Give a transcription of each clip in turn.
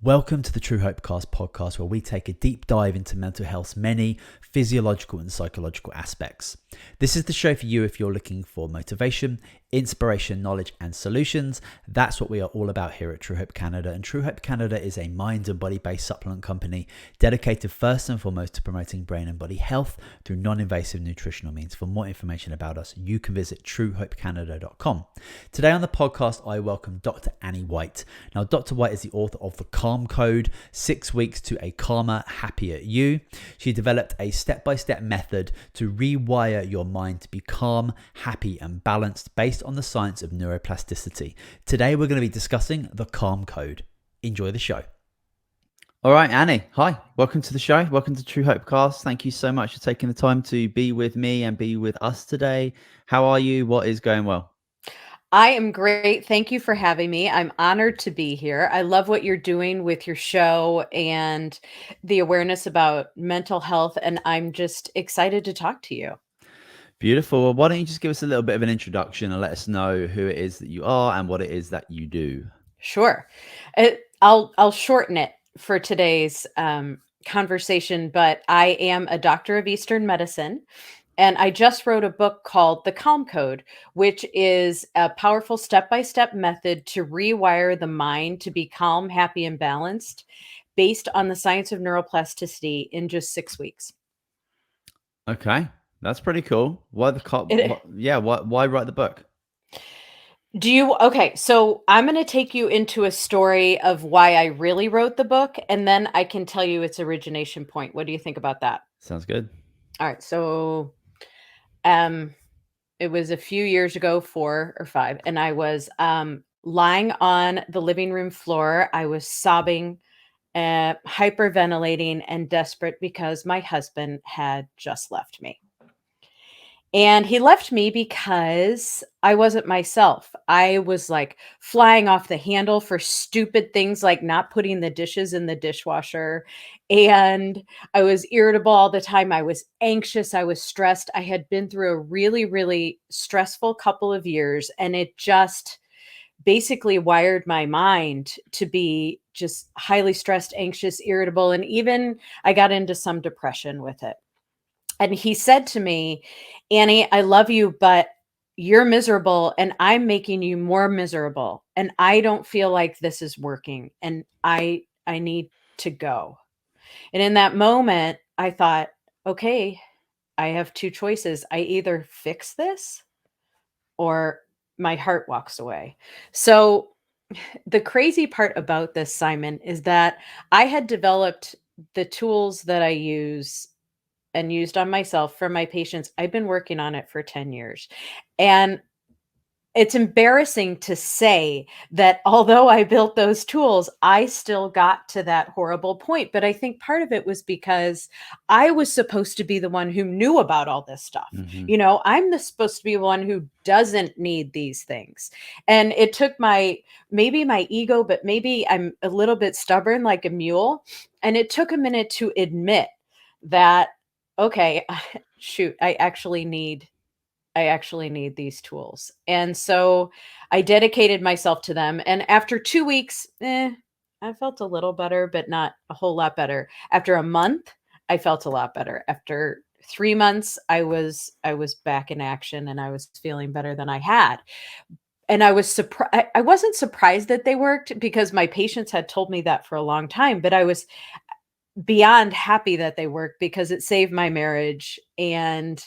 Welcome to the True Hope Cast podcast, where we take a deep dive into mental health's many physiological and psychological aspects. This is the show for you if you're looking for motivation, inspiration, knowledge, and solutions. That's what we are all about here at True Hope Canada. And True Hope Canada is a mind and body-based supplement company dedicated first and foremost to promoting brain and body health through non-invasive nutritional means. For more information about us, you can visit truehopecanada.com. Today on the podcast, I welcome Dr. Annie White. Now, Dr. White is the author of the Calm Code, 6 Weeks to a Calmer, Happier You. She developed a step-by-step method to rewire your mind to be calm, happy, and balanced based on the science of neuroplasticity. Today, we're going to be discussing the Calm Code. Enjoy the show. All right, Annie. Hi. Welcome to the show. Welcome to True Hope Cast. Thank you so much for taking the time to be with me and be with us today. How are you? What is going well? I am great. Thank you for having me. I'm honored to be here. I love what you're doing with your show and the awareness about mental health, and I'm just excited to talk to you. Beautiful. Well, why don't you just give us a little bit of an introduction and let us know who it is that you are and what it is that you do. Sure. I'll shorten it for today's conversation, but I am a doctor of Eastern medicine. And I just wrote a book called The Calm Code, which is a powerful step-by-step method to rewire the mind to be calm, happy, and balanced based on the science of neuroplasticity in just 6 weeks. Okay, that's pretty cool. Why why write the book? Okay, so I'm going to take you into a story of why I really wrote the book, and then I can tell you its origination point. What do you think about that? Sounds good. All right, so it was a few years ago, 4 or 5, and I was lying on the living room floor. I was sobbing, hyperventilating, and desperate because my husband had just left me. And he left me because I wasn't myself. I was like flying off the handle for stupid things like not putting the dishes in the dishwasher. And I was irritable all the time. I was anxious. I was stressed. I had been through a really, really stressful couple of years. And it just basically wired my mind to be just highly stressed, anxious, irritable. And even I got into some depression with it. And he said to me, Annie, I love you, but you're miserable and I'm making you more miserable. And I don't feel like this is working. And I need to go. And in that moment, I thought, okay, I have 2 choices. I either fix this or my heart walks away. So the crazy part about this, Simon, is that I had developed the tools that I use and used on myself for my patients. I've been working on it for 10 years. And it's embarrassing to say that although I built those tools, I still got to that horrible point. But I think part of it was because I was supposed to be the one who knew about all this stuff. Mm-hmm. You know, supposed to be one who doesn't need these things. And it took maybe my ego, but maybe I'm a little bit stubborn like a mule. And it took a minute to admit that, okay, shoot, I actually need these tools. And so I dedicated myself to them. And after 2 weeks, I felt a little better, but not a whole lot better. After a month, I felt a lot better. After 3 months, I was back in action and I was feeling better than I had. And I was surprised. I wasn't surprised that they worked because my patients had told me that for a long time, but I was beyond happy that they worked because it saved my marriage. And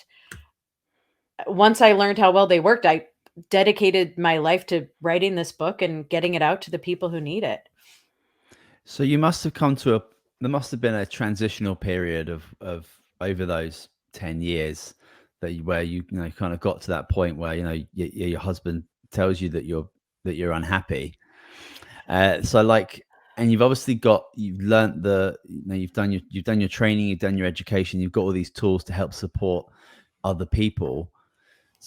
once I learned how well they worked, I dedicated my life to writing this book and getting it out to the people who need it. So you must have there must have been a transitional period of over those 10 years where you kind of got to that point where, your husband tells you that you're unhappy. And you've obviously you've learned you've done your training, you've done your education, you've got all these tools to help support other people.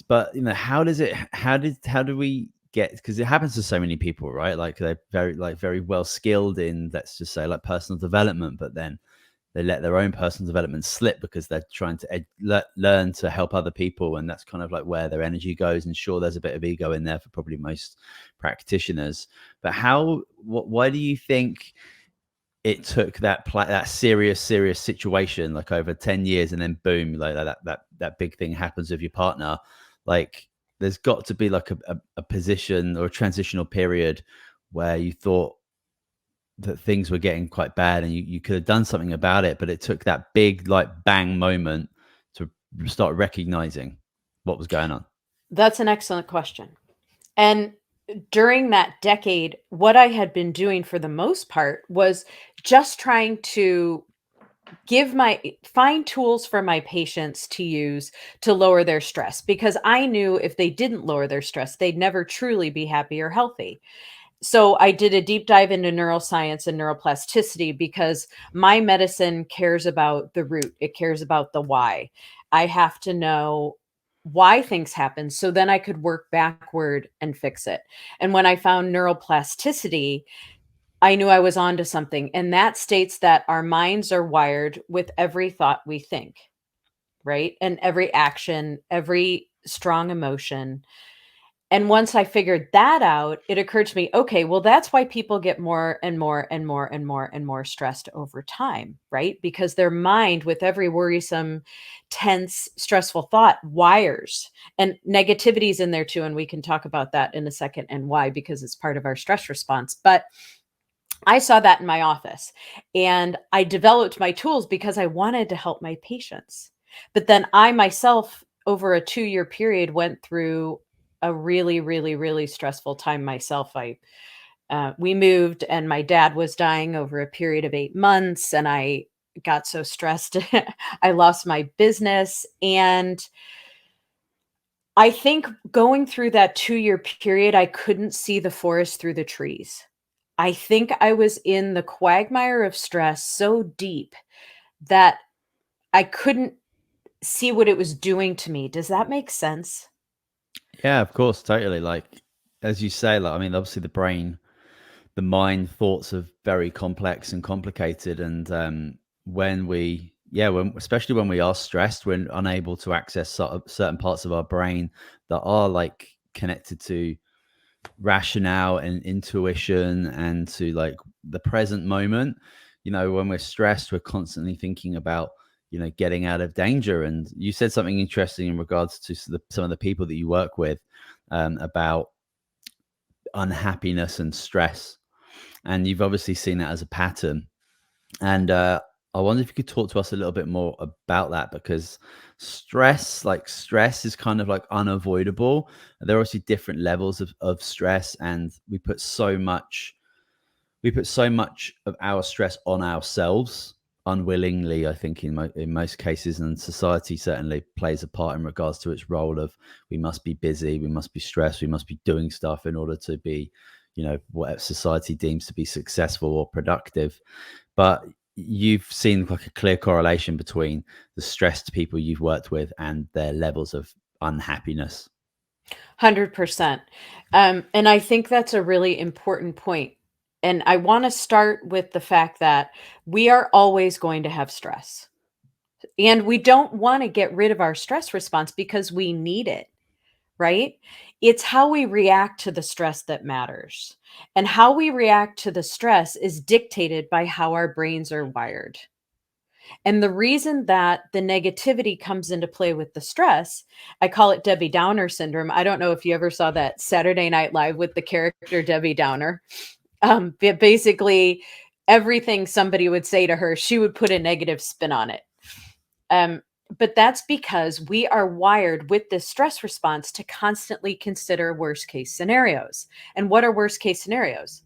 But how do we get, because it happens to so many people, right? Like they're very well skilled in, let's just say, like personal development, but then they let their own personal development slip because they're trying to learn to help other people, and that's kind of like where their energy goes. And sure, there's a bit of ego in there for probably most practitioners, but why do you think it took that serious situation like over 10 years, and then boom, like that big thing happens with your partner. Like there's got to be like a position or a transitional period where you thought that things were getting quite bad and you could have done something about it, but it took that big like bang moment to start recognizing what was going on. That's an excellent question. And during that decade, what I had been doing for the most part was just trying to find tools for my patients to use to lower their stress, because I knew if they didn't lower their stress, they'd never truly be happy or healthy. So I did a deep dive into neuroscience and neuroplasticity because my medicine cares about the root. It cares about the why. I have to know why things happen so then I could work backward and fix it. And when I found neuroplasticity, I knew I was onto something. And that states that our minds are wired with every thought we think, right? And every action, every strong emotion. And once I figured that out, it occurred to me, okay, well, that's why people get more and more and more and more and more stressed over time, right? Because their mind, with every worrisome, tense, stressful thought, wires, and negativity's in there too. And we can talk about that in a second and why, because it's part of our stress response. But I saw that in my office and I developed my tools because I wanted to help my patients. But then I myself, over a 2-year period, went through a really, really, really stressful time myself. We moved and my dad was dying over a period of 8 months, and I got so stressed. I lost my business. And I think going through that 2-year period, I couldn't see the forest through the trees. I think I was in the quagmire of stress so deep that I couldn't see what it was doing to me. Does that make sense? Yeah, of course, totally. Like as you say, like I mean, obviously the brain, the mind, thoughts are very complex and complicated, and when we, yeah, when especially when we are stressed, we're unable to access certain parts of our brain that are like connected to rationale and intuition and to like the present moment. You know, when we're stressed, we're constantly thinking about, you know, getting out of danger. And you said something interesting in regards to some of the people that you work with, about unhappiness and stress, and you've obviously seen that as a pattern. And I wonder if you could talk to us a little bit more about that, because stress is kind of like unavoidable. There are obviously different levels of stress, and we put so much of our stress on ourselves unwillingly, I think, in most cases, and society certainly plays a part in regards to its role of we must be busy, we must be stressed, we must be doing stuff in order to be, you know, what society deems to be successful or productive. But you've seen like a clear correlation between the stressed people you've worked with and their levels of unhappiness. 100%. And I think that's a really important point. And I want to start with the fact that we are always going to have stress. And we don't want to get rid of our stress response because we need it, right? It's how we react to the stress that matters. And how we react to the stress is dictated by how our brains are wired. And the reason that the negativity comes into play with the stress, I call it Debbie Downer syndrome. I don't know if you ever saw that Saturday Night Live with the character Debbie Downer. But basically, everything somebody would say to her, she would put a negative spin on it. Um, but that's because we are wired with this stress response to constantly consider worst case scenarios. And what are worst case scenarios?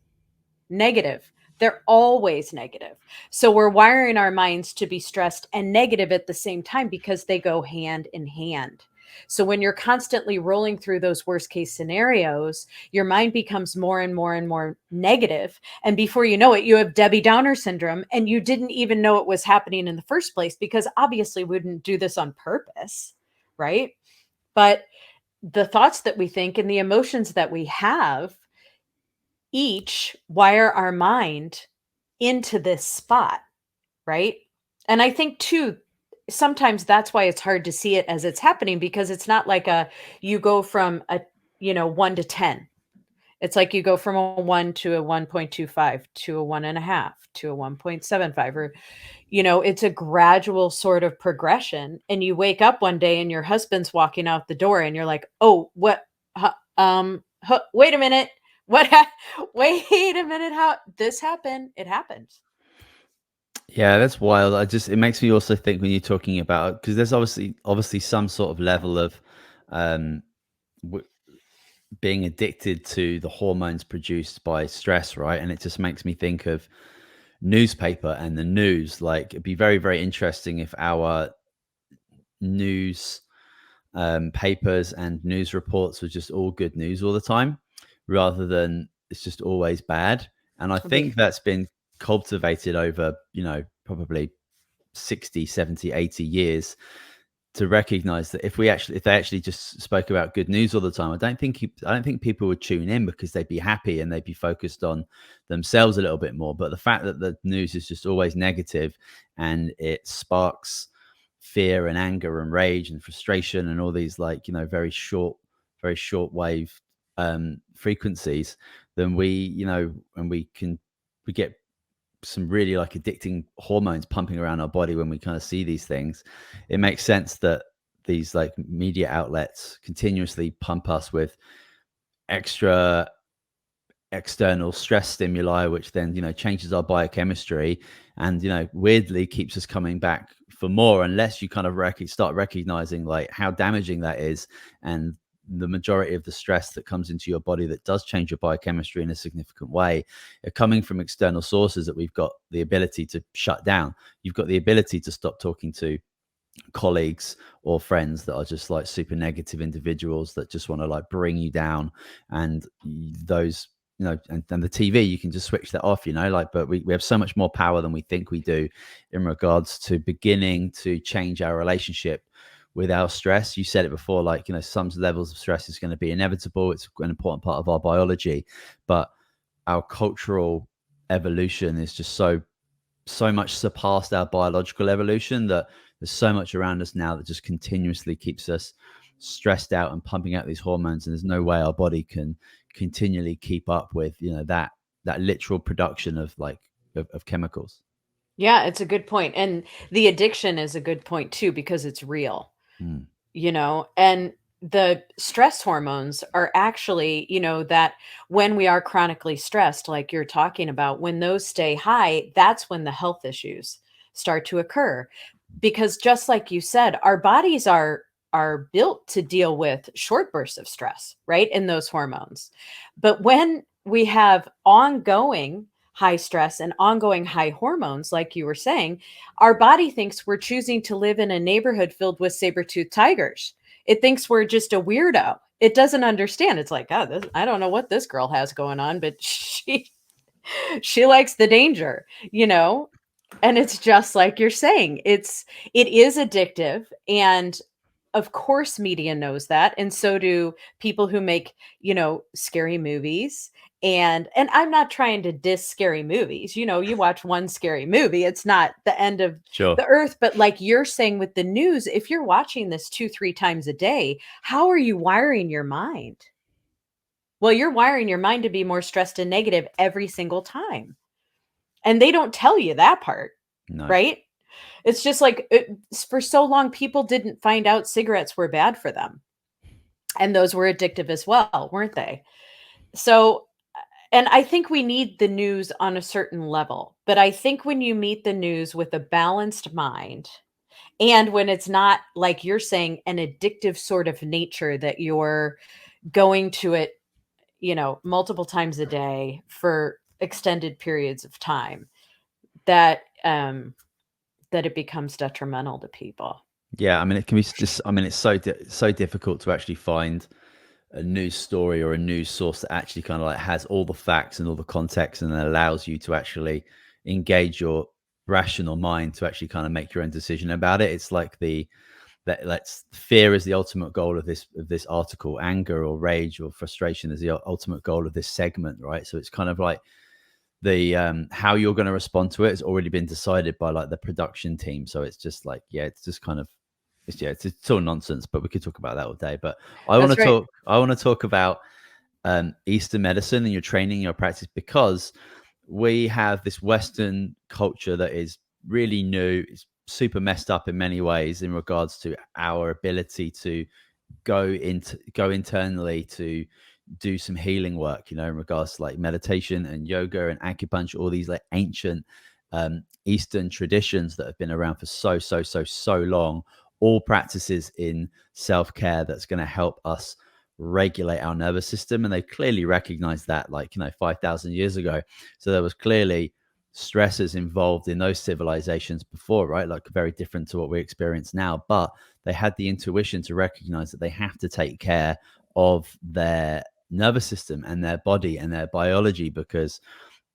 Negative. They're always negative. So we're wiring our minds to be stressed and negative at the same time because they go hand in hand. So when you're constantly rolling through those worst case scenarios, your mind becomes more and more and more negative. And before you know it, you have Debbie Downer syndrome, and you didn't even know it was happening in the first place because obviously we wouldn't do this on purpose, right? But the thoughts that we think and the emotions that we have each wire our mind into this spot, right? And I think too, sometimes that's why it's hard to see it as it's happening, because it's not like you go from 1 to 10. It's like you go from a 1 to a 1.25 to a 1.5 to a 1.75, or, it's a gradual sort of progression. And you wake up one day and your husband's walking out the door and you're like, oh, what? Wait a minute. Wait a minute. How this happened? It happened. Yeah, that's wild. It makes me also think when you're talking about, because there's obviously some sort of level of um w- being addicted to the hormones produced by stress, right? And it just makes me think of newspaper and the news. Like, it'd be very, very interesting if our news papers and news reports were just all good news all the time, rather than it's just always bad. And I think Be- that's been cultivated over, probably 60, 70, 80 years, to recognize that if they actually just spoke about good news all the time, I don't think people would tune in, because they'd be happy and they'd be focused on themselves a little bit more. But the fact that the news is just always negative, and it sparks fear and anger and rage and frustration and all these, like, very short wave frequencies, then we get some really, like, addicting hormones pumping around our body when we kind of see these things. It makes sense that these, like, media outlets continuously pump us with extra external stress stimuli, which then changes our biochemistry, and weirdly keeps us coming back for more, unless you kind of start recognizing, like, how damaging that is. And the majority of the stress that comes into your body that does change your biochemistry in a significant way are coming from external sources that we've got the ability to shut down. You've got the ability to stop talking to colleagues or friends that are just, like, super negative individuals that just want to, like, bring you down. And those, and the TV, you can just switch that off, like. But we have so much more power than we think we do in regards to beginning to change our relationship with our stress. You said it before, like, some levels of stress is going to be inevitable. It's an important part of our biology, but our cultural evolution is just so much surpassed our biological evolution, that there's so much around us now that just continuously keeps us stressed out and pumping out these hormones. And there's no way our body can continually keep up with, that literal production of, like, of chemicals. Yeah, it's a good point. And the addiction is a good point too, because it's real. Mm. And the stress hormones are actually, that when we are chronically stressed, like you're talking about, when those stay high, that's when the health issues start to occur. Because just like you said, our bodies are built to deal with short bursts of stress, right? And those hormones. But when we have ongoing high stress and ongoing high hormones, like you were saying, our body thinks we're choosing to live in a neighborhood filled with saber-toothed tigers. It thinks we're just a weirdo. It doesn't understand. It's like, oh, I don't know what this girl has going on, but she likes the danger, And it's just like you're saying, it is addictive. And of course media knows that, and so do people who make, scary movies. And I'm not trying to diss scary movies. You watch one scary movie, it's not the end of Sure. the earth. But like you're saying with the news, if you're watching this 2-3 times a day, how are you wiring your mind? Well, you're wiring your mind to be more stressed and negative every single time. And they don't tell you that part, No. right? It's just like for so long, people didn't find out cigarettes were bad for them. And those were addictive as well, weren't they? So, and I think we need the news on a certain level. But I think when you meet the news with a balanced mind, and when it's not, like you're saying, an addictive sort of nature that you're going to it, multiple times a day for extended periods of time, that that it becomes detrimental to people. Yeah, I mean, it can be just. I mean, it's so difficult to actually find a news story or a news source that actually kind of, like, has all the facts and all the context, and then allows you to actually engage your rational mind to actually kind of make your own decision about it. It's like let's fear is the ultimate goal of this article. Anger or rage or frustration is the ultimate goal of this segment, right? So it's kind of like the how you're going to respond to it has already been decided by, like, the production team. So it's just like, yeah, it's just kind of it's all nonsense. But we could talk about that all day. But That's right. I want to talk about Eastern medicine and you're training your practice, because we have this Western culture that is really new. It's super messed up in many ways in regards to our ability to go internally to do some healing work, in regards to like meditation and yoga and acupuncture, all these like ancient Eastern traditions that have been around for so long, all practices in self-care that's going to help us regulate our nervous system. And they clearly recognize that, like, 5,000 years ago. So there was clearly stresses involved in those civilizations before, right? Like very different to what we experience now. But they had the intuition to recognize that they have to take care of their nervous system and their body and their biology, because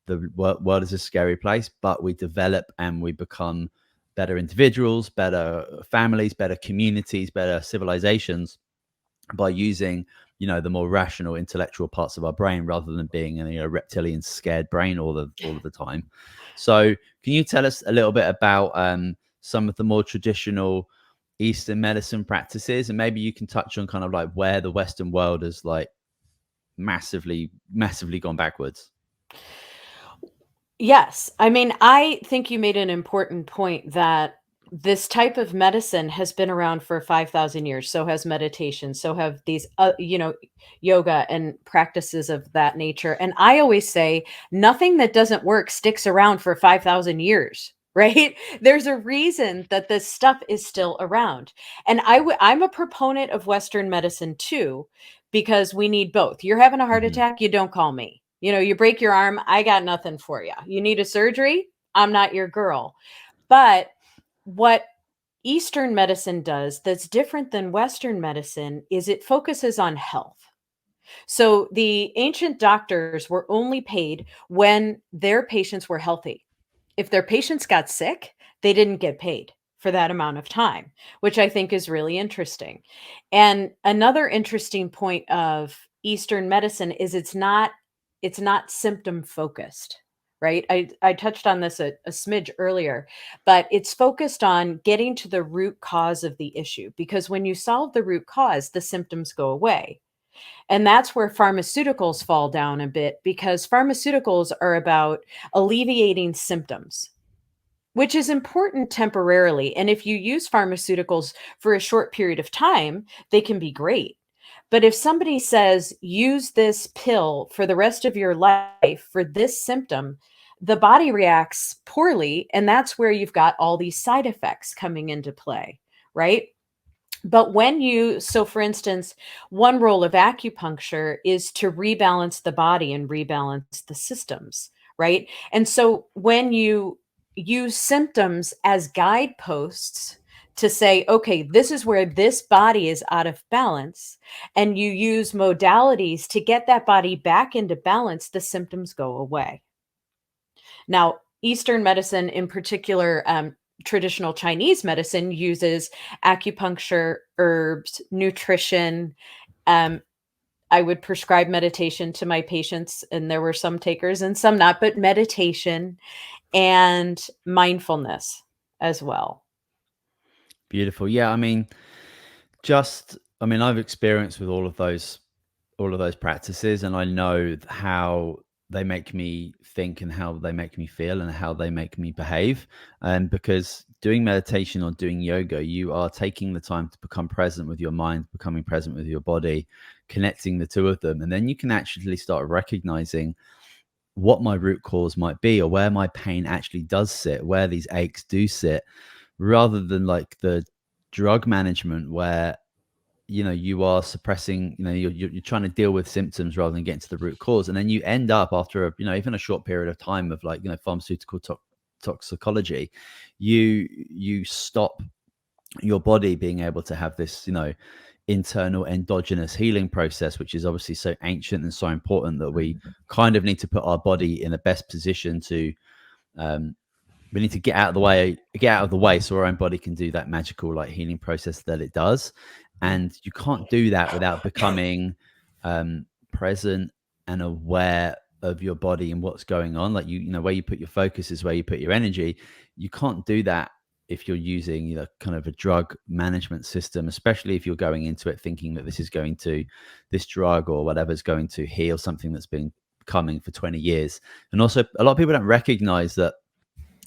the world is a scary place, but we develop and we become better individuals, better families, better communities, better civilizations by using, the more rational intellectual parts of our brain, rather than being in a reptilian scared brain all of the time. So can you tell us a little bit about some of the more traditional Eastern medicine practices, and maybe you can touch on kind of like where the Western world has like massively gone backwards? Yes. I mean, I think you made an important point that this type of medicine has been around for 5,000 years. So has meditation. So have these, yoga and practices of that nature. And I always say nothing that doesn't work sticks around for 5,000 years. Right? There's a reason that this stuff is still around. And I'm a proponent of Western medicine too, because we need both. You're having a heart Mm-hmm. attack, you don't call me. You break your arm, I got nothing for you. You need a surgery, I'm not your girl. But what Eastern medicine does that's different than Western medicine is it focuses on health. So the ancient doctors were only paid when their patients were healthy. If their patients got sick, they didn't get paid for that amount of time, which I think is really interesting. And another interesting point of Eastern medicine is it's not symptom focused, right? I touched on this a smidge earlier, but it's focused on getting to the root cause of the issue, because when you solve the root cause, the symptoms go away. And that's where pharmaceuticals fall down a bit, because pharmaceuticals are about alleviating symptoms, which is important temporarily. And if you use pharmaceuticals for a short period of time, they can be great. But if somebody says, use this pill for the rest of your life for this symptom, the body reacts poorly. And that's where you've got all these side effects coming into play, right? But so for instance, one role of acupuncture is to rebalance the body and rebalance the systems, right? And so when you use symptoms as guideposts to say, okay, this is where this body is out of balance, and you use modalities to get that body back into balance, the symptoms go away. Now, Eastern medicine, in particular, traditional Chinese medicine, uses acupuncture, herbs, nutrition. Um, I would prescribe meditation to my patients, and there were some takers and some not, but meditation and mindfulness as well. Beautiful. Yeah, I've experienced with all of those practices, and I know how they make me think and how they make me feel and how they make me behave. And because doing meditation or doing yoga, you are taking the time to become present with your mind, becoming present with your body, connecting the two of them, and then you can actually start recognizing what my root cause might be, or where my pain actually does sit, where these aches do sit, rather than like the drug management where you are suppressing, you're trying to deal with symptoms rather than getting to the root cause. And then you end up after even a short period of time of like pharmaceutical toxicology, you stop your body being able to have this internal endogenous healing process, which is obviously so ancient and so important that we kind of need to put our body in the best position to um, we need to get out of the way so our own body can do that magical like healing process that it does. And you can't do that without becoming present and aware of your body and what's going on. Like where you put your focus is where you put your energy. You can't do that if you're using kind of a drug management system, especially if you're going into it thinking that this drug or whatever is going to heal something that's been coming for 20 years. And also a lot of people don't recognize that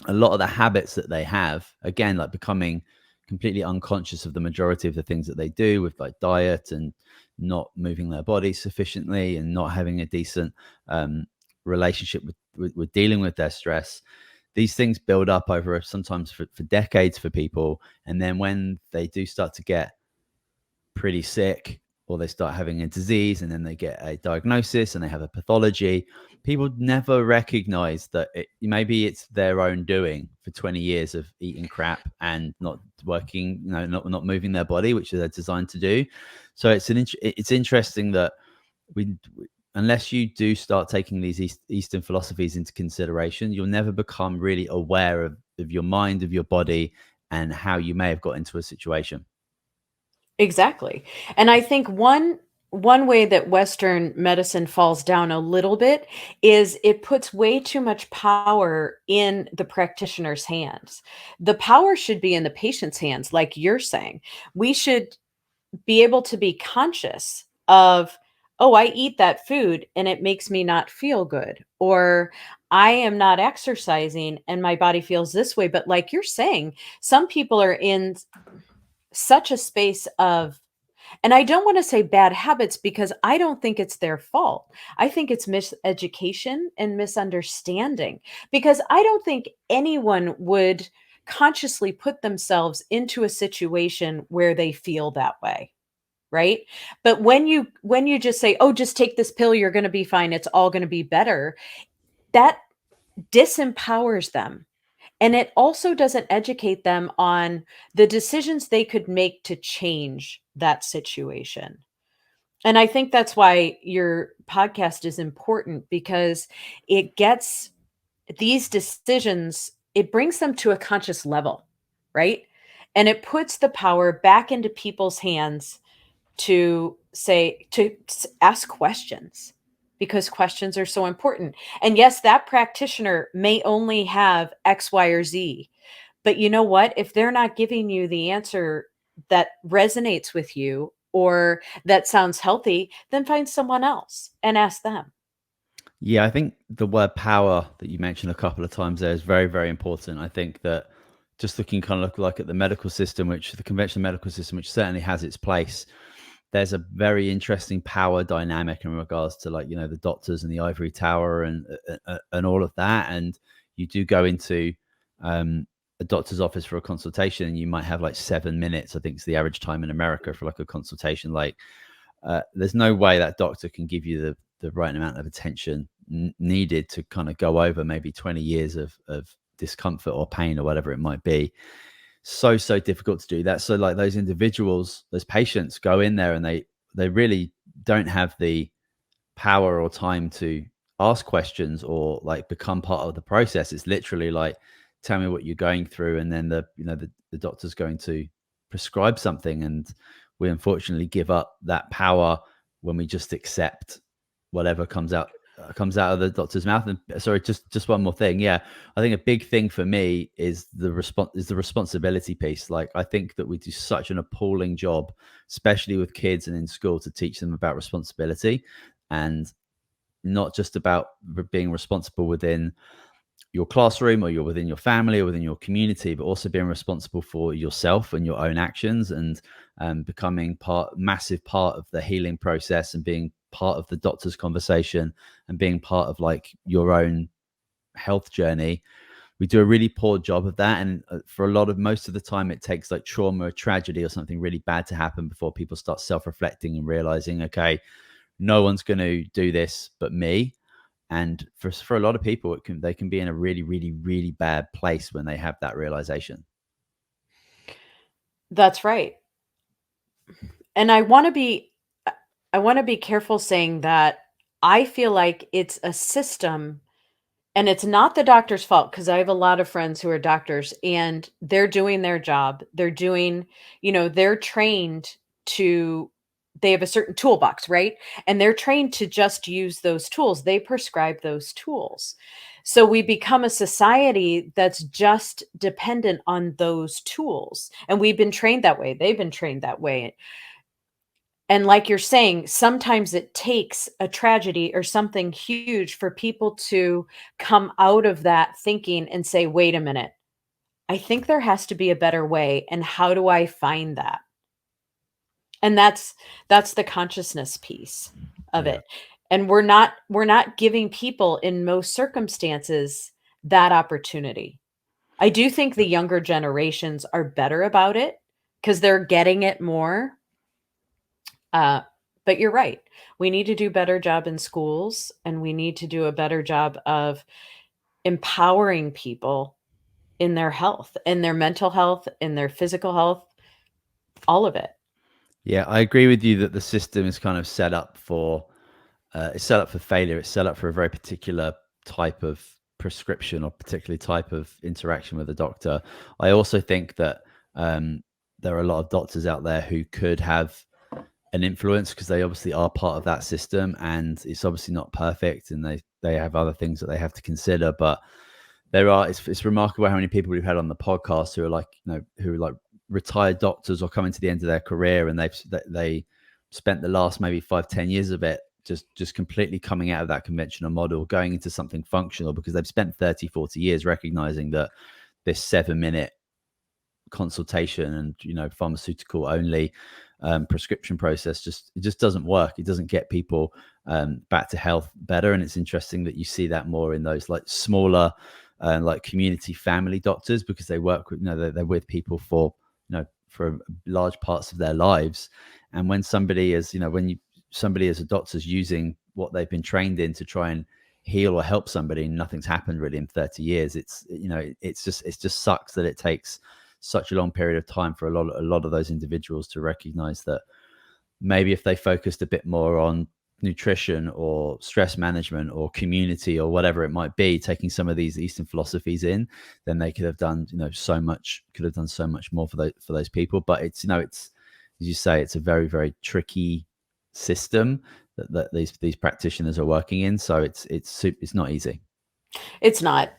a lot of the habits that they have, again, like becoming completely unconscious of the majority of the things that they do with like diet and not moving their body sufficiently and not having a decent relationship with dealing with their stress. These things build up over sometimes for decades for people. And then when they do start to get pretty sick, or they start having a disease and then they get a diagnosis and they have a pathology, people never recognize that maybe it's their own doing for 20 years of eating crap and not working, not moving their body, which they're designed to do. So it's interesting that we unless you do start taking these Eastern philosophies into consideration, you'll never become really aware of your mind, of your body, and how you may have got into a situation. Exactly. And I think one way that Western medicine falls down a little bit is it puts way too much power in the practitioner's hands. The power should be in the patient's hands, like you're saying. We should be able to be conscious of, oh, I eat that food and it makes me not feel good, or I am not exercising and my body feels this way. But like you're saying, some people are in such a space of, and I don't want to say bad habits because I don't think it's their fault. I think it's miseducation and misunderstanding, because I don't think anyone would consciously put themselves into a situation where they feel that way, right? But when you just say, "Oh, just take this pill, you're going to be fine. It's all going to be better." That disempowers them. And it also doesn't educate them on the decisions they could make to change that situation. And I think that's why your podcast is important, because it gets these decisions, it brings them to a conscious level, right? And it puts the power back into people's hands to say, to ask questions, because questions are so important. And yes, that practitioner may only have X, Y, or Z, but you know what? If they're not giving you the answer that resonates with you or that sounds healthy, then find someone else and ask them. Yeah, I think the word power that you mentioned a couple of times there is very, very important. I think that just looking kind of like at the medical system, which the conventional medical system, which certainly has its place, there's a very interesting power dynamic in regards to like, the doctors and the ivory tower and all of that. And you do go into a doctor's office for a consultation and you might have like 7 minutes. I think it's the average time in America for like a consultation. Like there's no way that doctor can give you the right amount of attention needed to kind of go over maybe 20 years of discomfort or pain or whatever it might be. So difficult to do that. So like those individuals, those patients go in there and they really don't have the power or time to ask questions or like become part of the process. It's literally like, tell me what you're going through, and then the doctor's going to prescribe something, and we unfortunately give up that power when we just accept whatever comes out of the doctor's mouth. And sorry, just one more thing. Yeah, I think a big thing for me is the responsibility piece. Like I think that we do such an appalling job, especially with kids and in school, to teach them about responsibility, and not just about being responsible within your classroom or you're within your family or within your community, but also being responsible for yourself and your own actions, and becoming massive part of the healing process, and being part of the doctor's conversation, and being part of like your own health journey. We do a really poor job of that. And for most of the time, it takes like trauma or tragedy or something really bad to happen before people start self-reflecting and realizing, okay, no one's going to do this but me. And for a lot of people, they can be in a really, really, really bad place when they have that realization. That's right. And I want to be careful saying that I feel like it's a system, and it's not the doctor's fault, because I have a lot of friends who are doctors and they're doing their job. They're doing, they're trained to, they have a certain toolbox, right? And they're trained to just use those tools. They prescribe those tools. So we become a society that's just dependent on those tools. And we've been trained that way. They've been trained that way. And like you're saying, sometimes it takes a tragedy or something huge for people to come out of that thinking and say, wait a minute, I think there has to be a better way. And how do I find that? And that's the consciousness piece of Yeah. it. And we're not giving people in most circumstances that opportunity. I do think the younger generations are better about it because they're getting it more. Uh, but you're right. We need to do a better job in schools, and we need to do a better job of empowering people in their health, in their mental health, in their physical health, all of it. Yeah, I agree with you that the system is kind of set up for it's set up for failure. It's set up for a very particular type of prescription or particularly type of interaction with a doctor. I also think that there are a lot of doctors out there who could have an influence because they obviously are part of that system, and it's obviously not perfect, and they have other things that they have to consider. But it's remarkable how many people we've had on the podcast who are like, who are like retired doctors or coming to the end of their career, and they spent the last maybe 5-10 years of it just completely coming out of that conventional model, going into something functional, because they've spent 30-40 years recognizing that this 7-minute consultation and pharmaceutical only prescription process it just doesn't work. It doesn't get people back to health better. And it's interesting that you see that more in those like smaller like community family doctors, because they work with they're with people for for large parts of their lives. And when somebody is somebody as a doctor's using what they've been trained in to try and heal or help somebody, and nothing's happened really in 30 years, it just sucks that it takes such a long period of time for a lot of those individuals to recognize that maybe if they focused a bit more on nutrition or stress management or community or whatever it might be, taking some of these Eastern philosophies in, then they could have done so much more for those people. But it's as you say, it's a very, very tricky system that these practitioners are working in. So it's not easy. It's not.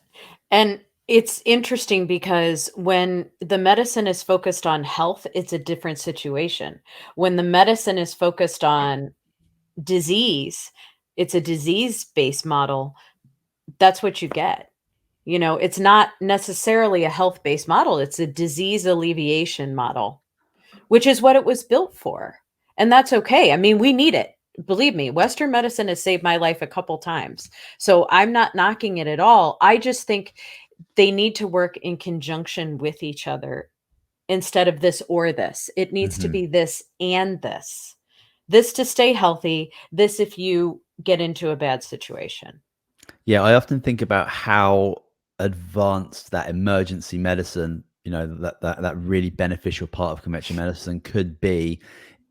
And it's interesting because when the medicine is focused on health, it's a different situation. When the medicine is focused on disease, it's a disease-based model. That's what you get. It's not necessarily a health-based model, it's a disease alleviation model, which is what it was built for. And that's okay. I mean, we need it. Believe me, Western medicine has saved my life a couple times. So I'm not knocking it at all. I just think they need to work in conjunction with each other instead of this or this. It needs to Mm-hmm. be this and this. This to stay healthy, this if you get into a bad situation. Yeah, I often think about how advanced that emergency medicine, that really beneficial part of conventional medicine could be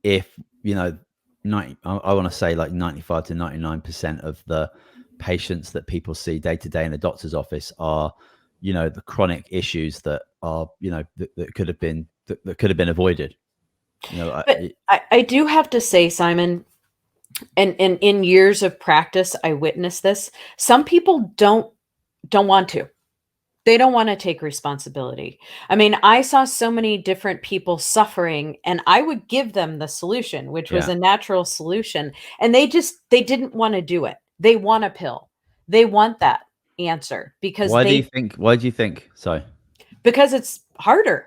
if, 90, I want to say like 95 to 99% of the patients that people see day to day in the doctor's office are, the chronic issues that are, that could have been avoided. But I do have to say, Simon, and in years of practice, I witnessed this. Some people don't want to. They don't want to take responsibility. I mean, I saw so many different people suffering, and I would give them the solution, which was Yeah. a natural solution, and they didn't want to do it. They want a pill. They want that answer Why do you think so? because it's harder,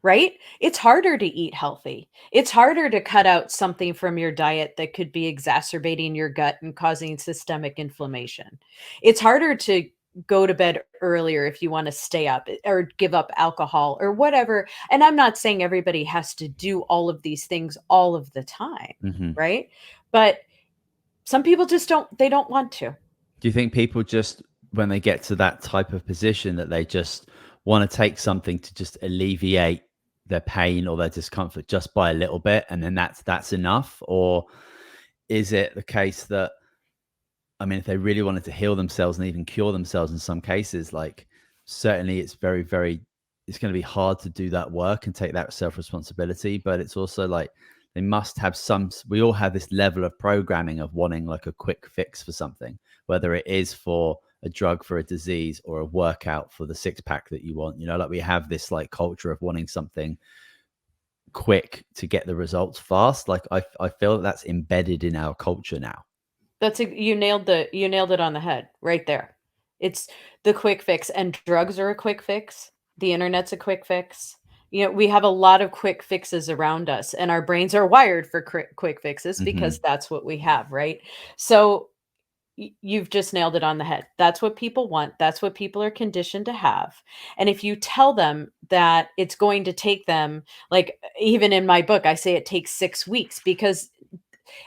right? It's harder to eat healthy. It's harder to cut out something from your diet that could be exacerbating your gut and causing systemic inflammation. It's harder to go to bed earlier if you want to stay up or give up alcohol or whatever. And I'm not saying everybody has to do all of these things all of the time, Mm-hmm. right? But some people just don't want to. Do you think people just, when they get to that type of position, that they just want to take something to just alleviate their pain or their discomfort just by a little bit, and then that's enough? Or is it the case that, I mean, if they really wanted to heal themselves and even cure themselves in some cases, like certainly it's very, very, it's going to be hard to do that work and take that self-responsibility. But it's also like they must have we all have this level of programming of wanting like a quick fix for something, whether it is for a drug for a disease or a workout for the six pack that you want. Like we have this like culture of wanting something quick to get the results fast. Like I feel that that's embedded in our culture now. You nailed it on the head right there. It's the quick fix, and drugs are a quick fix. The internet's a quick fix. We have a lot of quick fixes around us, and our brains are wired for quick fixes because that's what we have, right? So you've just nailed it on the head. That's what people want. That's what people are conditioned to have. And if you tell them that it's going to take them, like even in my book, I say it takes 6 weeks because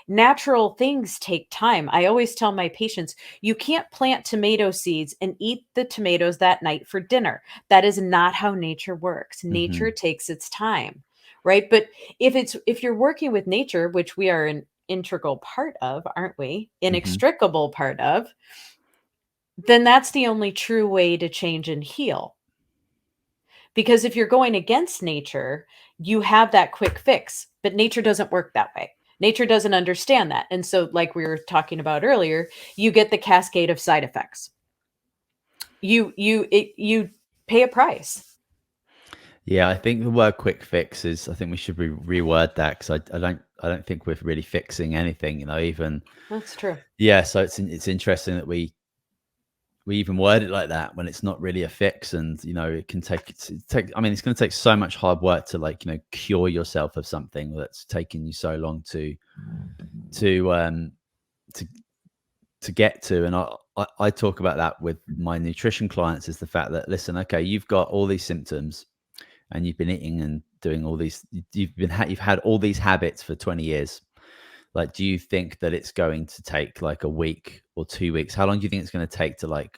natural things take time. I always tell my patients, you can't plant tomato seeds and eat the tomatoes that night for dinner. That is not how nature works. Nature takes its time, right? But if you're working with nature, which we are an integral part of, aren't we? Inextricable part of, then that's the only true way to change and heal. Because if you're going against nature, you have that quick fix, but nature doesn't work that way. Nature doesn't understand that. And so, like we were talking about earlier, you get the cascade of side effects. You pay a price. Yeah, I think the word quick fix is, I think we should reword that, because I don't think we're really fixing anything, even. That's true. Yeah, so it's interesting that we even word it like that when it's not really a fix. And it can take I mean, it's going to take so much hard work to like cure yourself of something that's taken you so long to get to. And I talk about that with my nutrition clients, is the fact that, listen, okay, you've got all these symptoms and you've been eating and doing all these, you've had all these habits for 20 years. Like, do you think that it's going to take like a week or 2 weeks? How long do you think it's going to take to like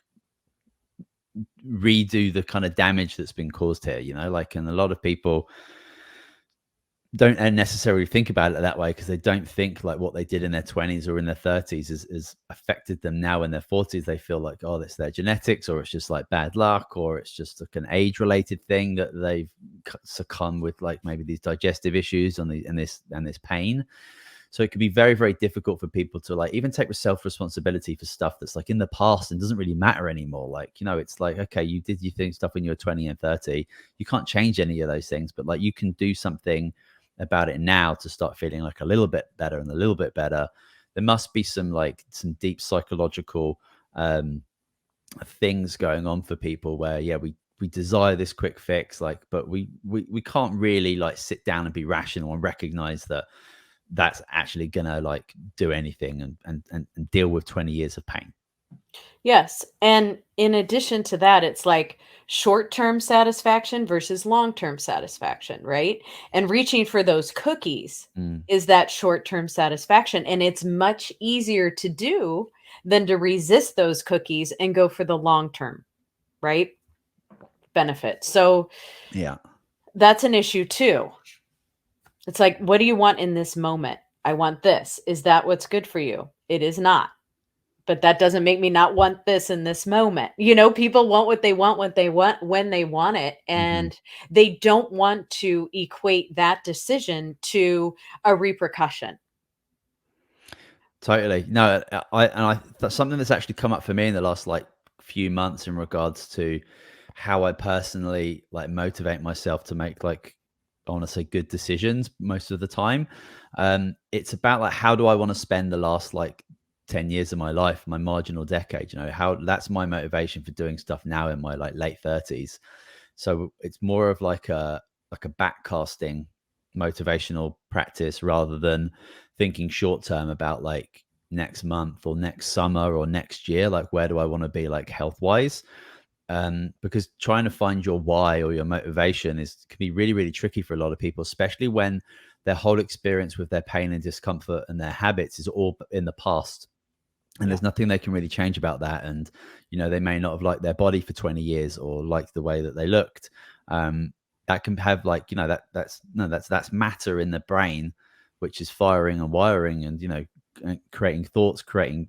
redo the kind of damage that's been caused here? And a lot of people don't necessarily think about it that way, because they don't think like what they did in their 20s or in their 30s is affected them now in their 40s. They feel like, oh, it's their genetics, or it's just like bad luck, or it's just like an age related thing that they've succumbed with, like maybe these digestive issues and this pain. So it can be very, very difficult for people to like even take self-responsibility for stuff that's like in the past and doesn't really matter anymore. Like, it's like, okay, you did your thing stuff when you were 20 and 30. You can't change any of those things, but like you can do something about it now to start feeling like a little bit better and a little bit better. There must be some deep psychological things going on for people where, yeah, we desire this quick fix, but we can't really like sit down and be rational and recognize that that's actually gonna like do anything and deal with 20 years of pain. Yes. And in addition to that, it's like short-term satisfaction versus long-term satisfaction, right? And reaching for those cookies is that short-term satisfaction. And it's much easier to do than to resist those cookies and go for the long-term, right? Benefit. So Yeah. that's an issue too. It's like, what do you want in this moment? I want this. Is that what's good for you? It is not. But that doesn't make me not want this in this moment. People want what they want when they want it. And they don't want to equate that decision to a repercussion. Totally. No, that's something that's actually come up for me in the last like few months in regards to how I personally like motivate myself to make like, I want to say, good decisions most of the time. It's about like, how do I want to spend the last like 10 years of my life, my marginal decade, how that's my motivation for doing stuff now in my like late 30s. So it's more of like a backcasting motivational practice, rather than thinking short term about like next month or next summer or next year, like where do I want to be like health wise. Because trying to find your why or your motivation can be really, really tricky for a lot of people, especially when their whole experience with their pain and discomfort and their habits is all in the past. And there's nothing they can really change about that. And, they may not have liked their body for 20 years or liked the way that they looked. That can have like, that's matter in the brain, which is firing and wiring and, creating thoughts, creating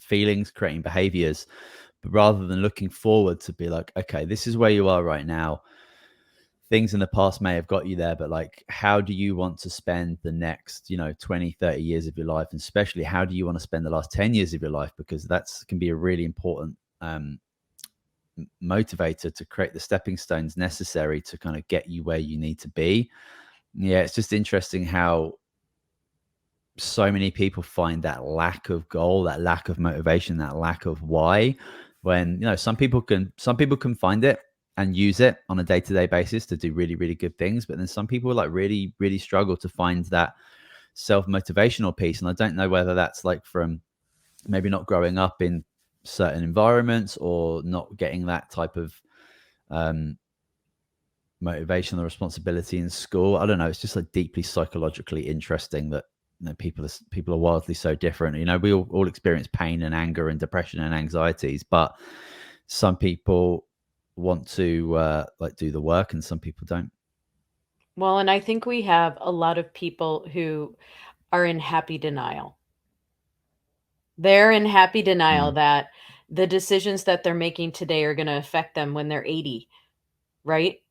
feelings, creating behaviors. But rather than looking forward to be like, okay, this is where you are right now. things in the past may have got you there, but like, how do you want to spend the next, 20, 30 years of your life? And especially, how do you want to spend the last 10 years of your life? Because that's can be a really important motivator to create the stepping stones necessary to kind of get you where you need to be. Yeah, it's just interesting how so many people find that lack of goal, that lack of motivation, that lack of why, when some people can find it and use it on a day-to-day basis to do really, really good things, but then some people like really, really struggle to find that self-motivational piece. And I don't know whether that's like from maybe not growing up in certain environments or not getting that type of motivation or responsibility in school. I don't know. It's just like deeply psychologically interesting that people are wildly so different. We all experience pain and anger and depression and anxieties, but some people want to like do the work and some people don't. Well, and I think we have a lot of people who are in happy denial. They're in happy denial that the decisions that they're making today are going to affect them when they're 80, right?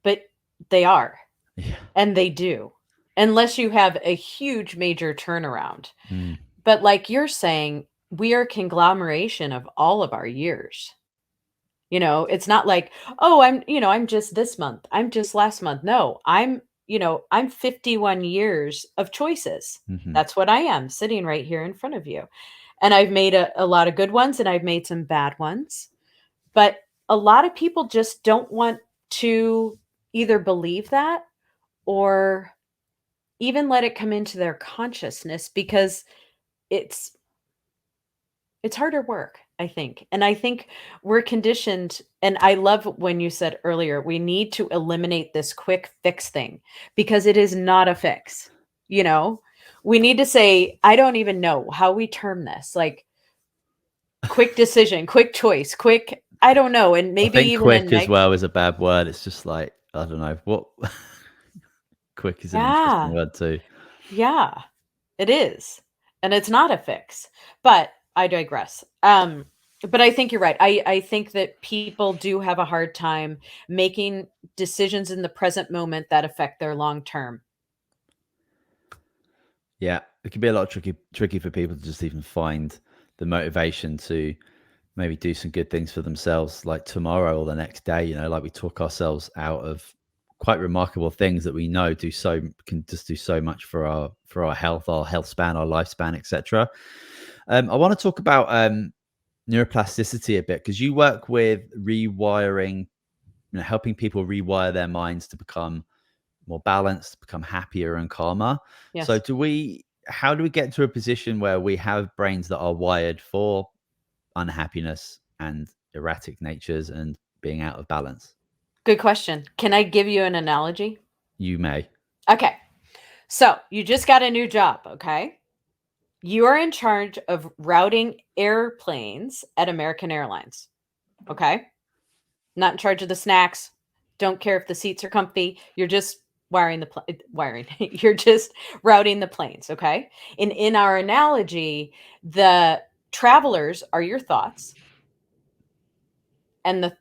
But they are. Yeah. And they do. Unless you have a huge major turnaround. Mm. But like you're saying, we are a conglomeration of all of our years. It's not like, oh, I'm just this month. I'm just last month. No, I'm 51 years of choices. Mm-hmm. That's what I am sitting right here in front of you. And I've made a lot of good ones and I've made some bad ones. But a lot of people just don't want to either believe that or even let it come into their consciousness because it's harder work, I think. And I think we're conditioned. And I love when you said earlier, we need to eliminate this quick fix thing because it is not a fix. We need to say, I don't even know how we term this, like quick decision, quick choice, quick, I don't know. And maybe I think even quick as well is a bad word. It's just like, I don't know what quick is an interesting word too. Yeah, it is. And it's not a fix, but I digress. But I think you're right. I think that people do have a hard time making decisions in the present moment that affect their long term. Yeah, it can be a lot tricky for people to just even find the motivation to maybe do some good things for themselves, like tomorrow or the next day. Like we talk ourselves out of quite remarkable things that we know can just do so much for our health, our health span, our lifespan, etc. I want to talk about neuroplasticity a bit because you work with rewiring, helping people rewire their minds to become more balanced, become happier and calmer. Yes. So how do we get to a position where we have brains that are wired for unhappiness and erratic natures and being out of balance? Good question. Can I give you an analogy? You may. Okay. So you just got a new job, okay? You are in charge of routing airplanes at American Airlines, okay? Not in charge of the snacks. Don't care if the seats are comfy. You're just wiring. You're just routing the planes, okay? And in our analogy, the travelers are your thoughts, and the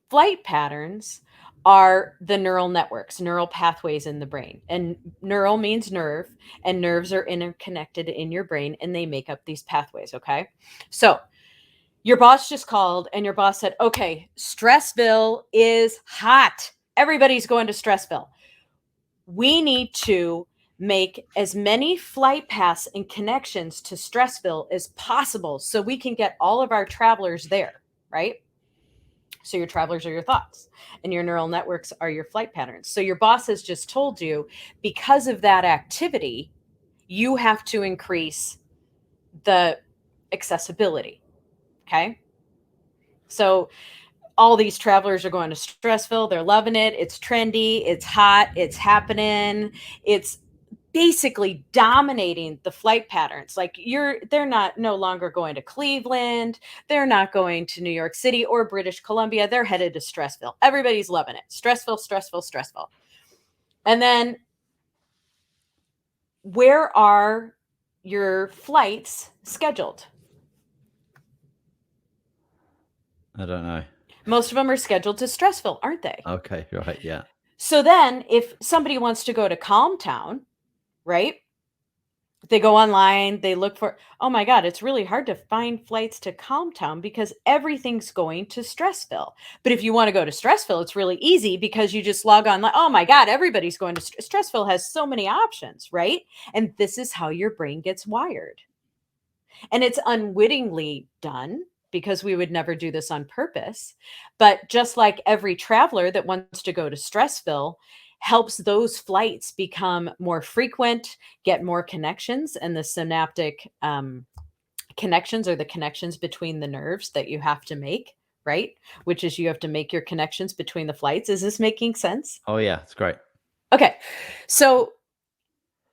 flight patterns are the neural networks, neural pathways in the brain. And neural means nerve, and nerves are interconnected in your brain and they make up these pathways, okay? So, your boss just called and your boss said, okay, Stressville is hot. Everybody's going to Stressville. We need to make as many flight paths and connections to Stressville as possible so we can get all of our travelers there, right? So your travelers are your thoughts and your neural networks are your flight patterns. So your boss has just told you because of that activity, you have to increase the accessibility. Okay. So all these travelers are going to Stressville. They're loving it. It's trendy. It's hot. It's happening. It's basically dominating the flight patterns. Like they're no longer going to Cleveland. They're not going to New York City or British Columbia. They're headed to Stressville. Everybody's loving it. Stressville, Stressville, Stressville. And then where are your flights scheduled? I don't know. Most of them are scheduled to Stressville, aren't they? Okay, right, yeah. So then if somebody wants to go to Calm Town, right? They go online, they look for, oh my God, it's really hard to find flights to Calm Town because everything's going to Stressville. But if you want to go to Stressville, it's really easy because you just log on, like, oh my God, everybody's going to Stressville has so many options, right? And this is how your brain gets wired. And it's unwittingly done because we would never do this on purpose. But just like every traveler that wants to go to Stressville helps those flights become more frequent, get more connections, and the synaptic connections are the connections between the nerves that you have to make, right? Which is you have to make your connections between the flights. Is this making sense? Oh yeah, it's great. Okay. So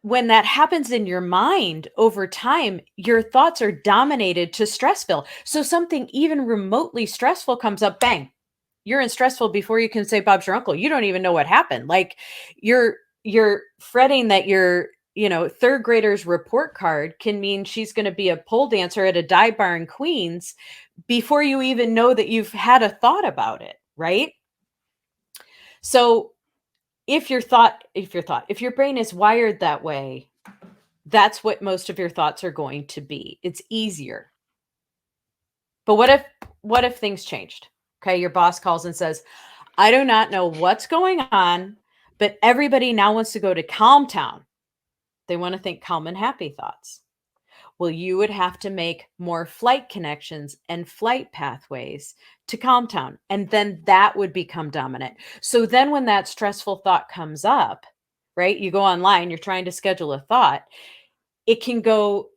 when that happens in your mind over time, your thoughts are dominated to Stressville. So something even remotely stressful comes up, bang, you're in Stressville before you can say Bob's your uncle. You don't even know what happened. Like you're fretting that your, third grader's report card can mean she's going to be a pole dancer at a dive bar in Queens before you even know that you've had a thought about it, right? So if your brain is wired that way, that's what most of your thoughts are going to be. It's easier. But what if things changed? Okay, your boss calls and says, I do not know what's going on, but everybody now wants to go to Calm Town. They want to think calm and happy thoughts. Well, you would have to make more flight connections and flight pathways to Calm Town, and then that would become dominant. So then when that stressful thought comes up, right, you go online, you're trying to schedule a thought, it can go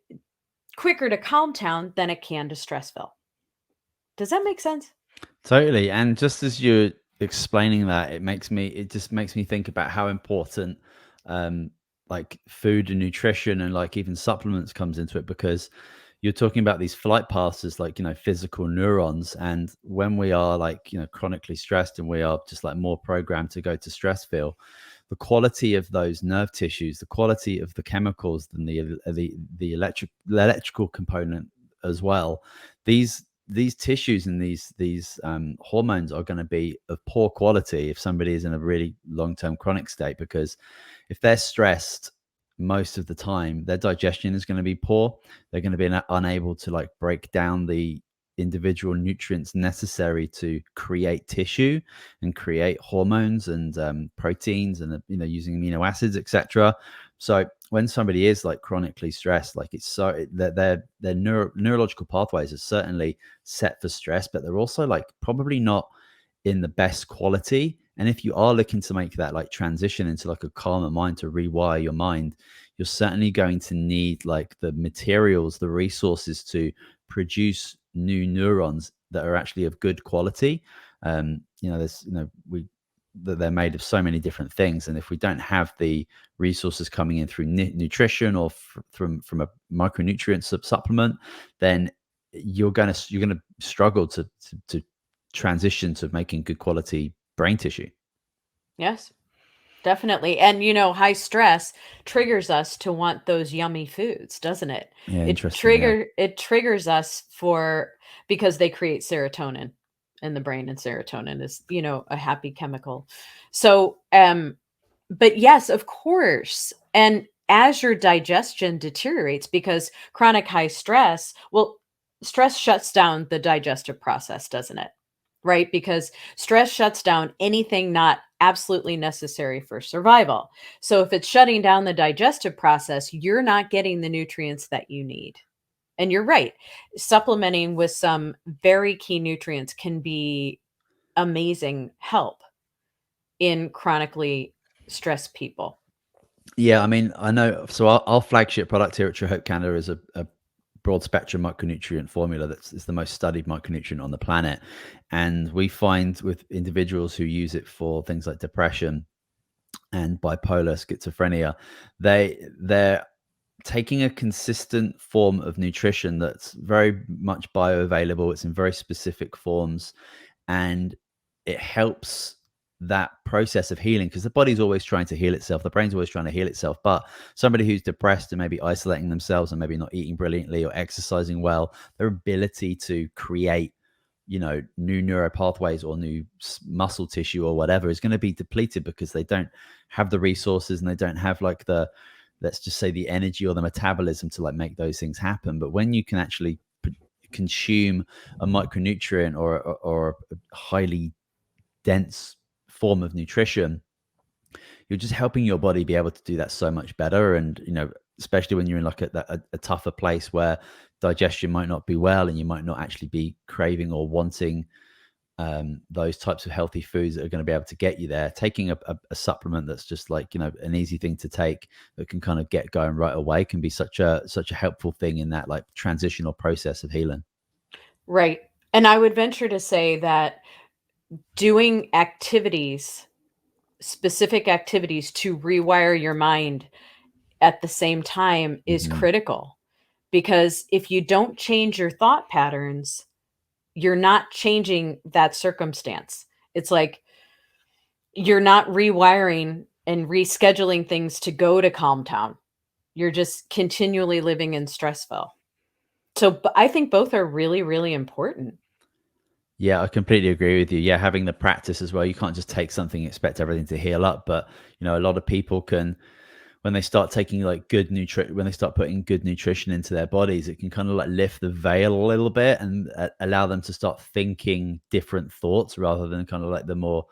quicker to Calm Town than it can to Stressville. Does that make sense? Totally. And just as you're explaining that, it just makes me think about how important um like food and nutrition and like even supplements comes into it, because you're talking about these flight paths as like, physical neurons. And when we are like, chronically stressed and we are just like more programmed to go to stress field, the quality of those nerve tissues, the quality of the chemicals, and the electrical component as well, these tissues and these hormones are going to be of poor quality if somebody is in a really long-term chronic state, because if they're stressed most of the time, their digestion is going to be poor. They're going to be unable to like break down the individual nutrients necessary to create tissue and create hormones and proteins and using amino acids, etc. So when somebody is like chronically stressed, like it's so that their neurological pathways are certainly set for stress, but they're also like probably not in the best quality. And if you are looking to make that like transition into like a calmer mind, to rewire your mind, you're certainly going to need like the materials, the resources to produce new neurons that are actually of good quality. There's, we that they're made of so many different things, and if we don't have the resources coming in through nutrition or from a micronutrient supplement, then you're gonna struggle to transition to making good quality brain tissue. Yes, definitely. And high stress triggers us to want those yummy foods, doesn't it? Yeah, It interesting. Yeah. trigger it triggers us because they create serotonin in the brain, and serotonin is, a happy chemical. So, but yes, of course. And as your digestion deteriorates, because chronic high stress, well, stress shuts down the digestive process, doesn't it? Right? Because stress shuts down anything not absolutely necessary for survival. So if it's shutting down the digestive process, you're not getting the nutrients that you need. And you're right. Supplementing with some very key nutrients can be amazing help in chronically stressed people. Yeah, I mean, I know. So our flagship product here at True Hope Canada is a broad spectrum micronutrient formula that's is the most studied micronutrient on the planet. And we find with individuals who use it for things like depression and bipolar schizophrenia, they're taking a consistent form of nutrition that's very much bioavailable. It's in very specific forms, and it helps that process of healing, because the body's always trying to heal itself, the brain's always trying to heal itself. But somebody who's depressed and maybe isolating themselves and maybe not eating brilliantly or exercising well, their ability to create new neural pathways or new muscle tissue or whatever is going to be depleted because they don't have the resources and they don't have like the, let's just say, the energy or the metabolism to like make those things happen. But when you can actually consume a micronutrient or a highly dense form of nutrition, you're just helping your body be able to do that so much better. And especially when you're in like a tougher place where digestion might not be well and you might not actually be craving or wanting those types of healthy foods that are going to be able to get you there, taking a supplement that's just like an easy thing to take that can kind of get going right away can be such a helpful thing in that like transitional process of healing. Right. And I would venture to say that doing specific activities to rewire your mind at the same time is critical, because if you don't change your thought patterns, you're not changing that circumstance. It's like you're not rewiring and rescheduling things to go to calm town. You're just continually living in Stressville. So I think both are really, really important. Yeah, I completely agree with you. Yeah, having the practice as well. You can't just take something and expect everything to heal up. But a lot of people can, when they start taking like when they start putting good nutrition into their bodies, it can kind of like lift the veil a little bit and allow them to start thinking different thoughts rather than kind of like the more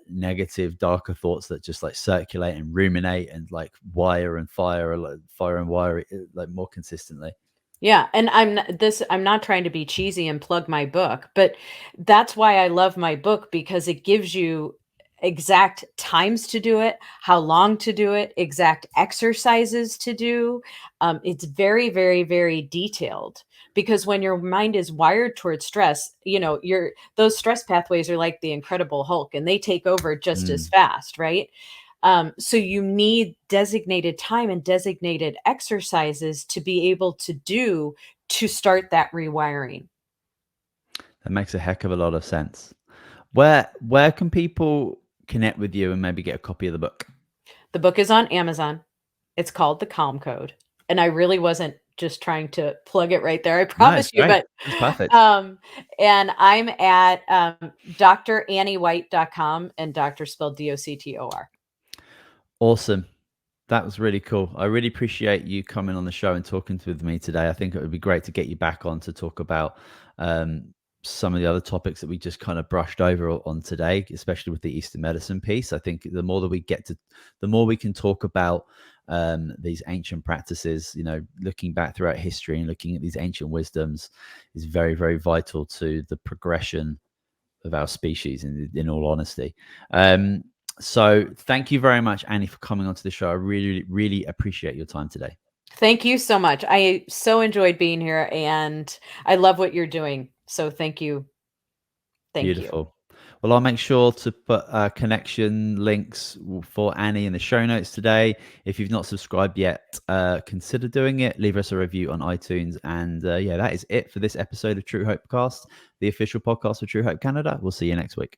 negative, darker thoughts that just like circulate and ruminate and like fire and wire like more consistently. Yeah, and I'm not trying to be cheesy and plug my book, but that's why I love my book, because it gives you exact times to do it, how long to do it, exact exercises to do. It's very, very, very detailed, because when your mind is wired towards stress, those stress pathways are like the Incredible Hulk, and they take over just as fast, right? So you need designated time and designated exercises to be able to start that rewiring. That makes a heck of a lot of sense. Where can people connect with you and maybe get a copy of the book? The book is on Amazon. It's called The Calm Code. And I really wasn't just trying to plug it right there, I promise you. But that's perfect. And I'm at dranniewhite.com, and doctor spelled DOCTOR. Awesome. That was really cool. I really appreciate you coming on the show and talking with me today. I think it would be great to get you back on to talk about some of the other topics that we just kind of brushed over on today, especially with the Eastern medicine piece. I think the more that we get to, the more we can talk about these ancient practices, looking back throughout history and looking at these ancient wisdoms is very, very vital to the progression of our species, in all honesty. So thank you very much, Annie, for coming onto the show. I really, really appreciate your time today. Thank you so much. I so enjoyed being here, and I love what you're doing. So thank you. Beautiful. Well, I'll make sure to put connection links for Annie in the show notes today. If you've not subscribed yet, consider doing it. Leave us a review on iTunes. And that is it for this episode of True Hope Cast, the official podcast for True Hope Canada. We'll see you next week.